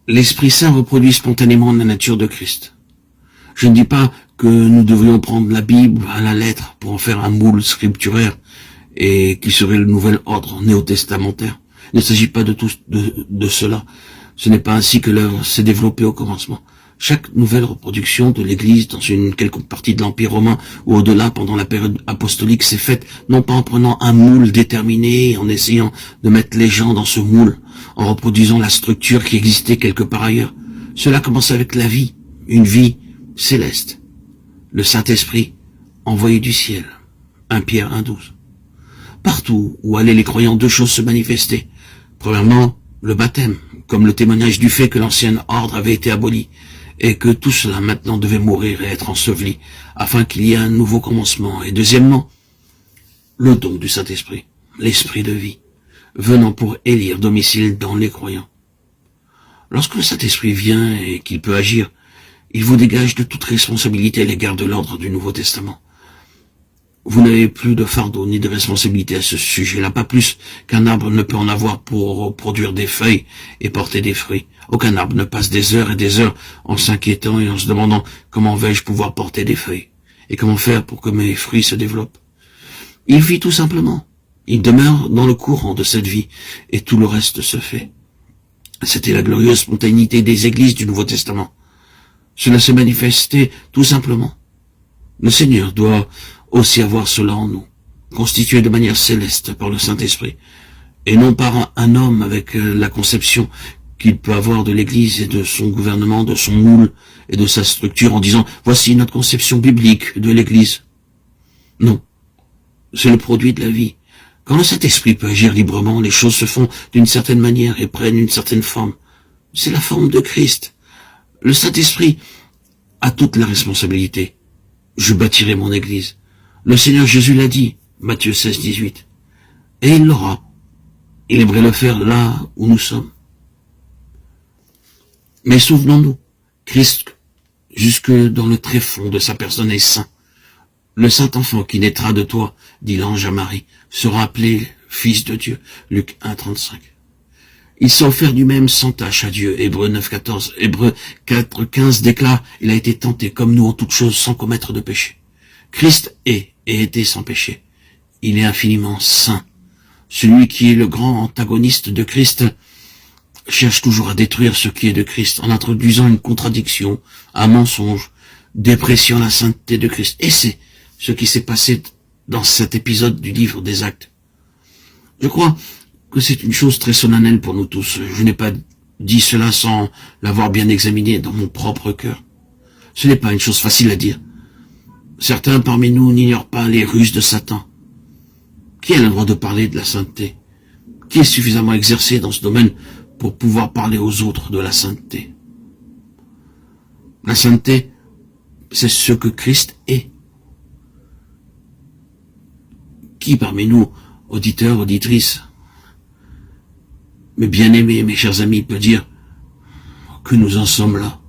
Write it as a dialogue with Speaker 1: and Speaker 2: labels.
Speaker 1: L'Esprit Saint reproduit spontanément la nature de Christ. Je ne dis pas que nous devrions prendre la Bible à la lettre pour en faire un moule scripturaire et qui serait le nouvel ordre néo-testamentaire. Il ne s'agit pas de cela. Ce n'est pas ainsi que l'œuvre s'est développée au commencement. Chaque nouvelle reproduction de l'Église dans une quelconque partie de l'Empire romain ou au-delà pendant la période apostolique s'est faite non pas en prenant un moule déterminé et en essayant de mettre les gens dans ce moule, en reproduisant la structure qui existait quelque part ailleurs. Cela commence avec la vie, une vie céleste. Le Saint-Esprit envoyé du ciel. 1 Pierre 1,12. Partout où allaient les croyants, deux choses se manifestaient. Premièrement, le baptême, comme le témoignage du fait que l'ancien ordre avait été aboli, et que tout cela maintenant devait mourir et être enseveli, afin qu'il y ait un nouveau commencement. Et deuxièmement, le don du Saint-Esprit, l'Esprit de vie, venant pour élire domicile dans les croyants. Lorsque le Saint-Esprit vient et qu'il peut agir, il vous dégage de toute responsabilité à l'égard de l'ordre du Nouveau Testament. Vous n'avez plus de fardeau ni de responsabilité à ce sujet-là, pas plus qu'un arbre ne peut en avoir pour produire des feuilles et porter des fruits. Aucun arbre ne passe des heures et des heures en s'inquiétant et en se demandant comment vais-je pouvoir porter des feuilles et comment faire pour que mes fruits se développent. Il vit tout simplement. Il demeure dans le courant de cette vie et tout le reste se fait. C'était la glorieuse spontanéité des églises du Nouveau Testament. Cela s'est manifesté tout simplement. Le Seigneur doit aussi avoir cela en nous, constitué de manière céleste par le Saint-Esprit, et non par un homme avec la conception qu'il peut avoir de l'Église et de son gouvernement, de son moule et de sa structure en disant « Voici notre conception biblique de l'Église ». Non, c'est le produit de la vie. Quand le Saint-Esprit peut agir librement, les choses se font d'une certaine manière et prennent une certaine forme. C'est la forme de Christ. Le Saint-Esprit a toute la responsabilité. Je bâtirai mon Église. Le Seigneur Jésus l'a dit, Matthieu 16, 18. Et il l'aura. Il aimerait le faire là où nous sommes. Mais souvenons-nous, Christ, jusque dans le tréfonds de sa personne est saint. Le saint enfant qui naîtra de toi, dit l'ange à Marie, sera appelé Fils de Dieu. Luc 1, 35. Il s'est offert lui-même sans tâche à Dieu. Hébreux 9, 14. Hébreux 4, 15 déclare, il a été tenté comme nous en toutes choses sans commettre de péché. Christ est et était sans péché. Il est infiniment saint. Celui qui est le grand antagoniste de Christ cherche toujours à détruire ce qui est de Christ en introduisant une contradiction, un mensonge, dépréciant la sainteté de Christ. Et c'est ce qui s'est passé dans cet épisode du livre des Actes. Je crois que c'est une chose très solennelle pour nous tous. Je n'ai pas dit cela sans l'avoir bien examiné dans mon propre cœur. Ce n'est pas une chose facile à dire. Certains parmi nous n'ignorent pas les ruses de Satan. Qui a le droit de parler de la sainteté? Qui est suffisamment exercé dans ce domaine pour pouvoir parler aux autres de la sainteté? La sainteté, c'est ce que Christ est. Qui parmi nous, auditeurs, auditrices, mes bien-aimés, mes chers amis, peut dire que nous en sommes là?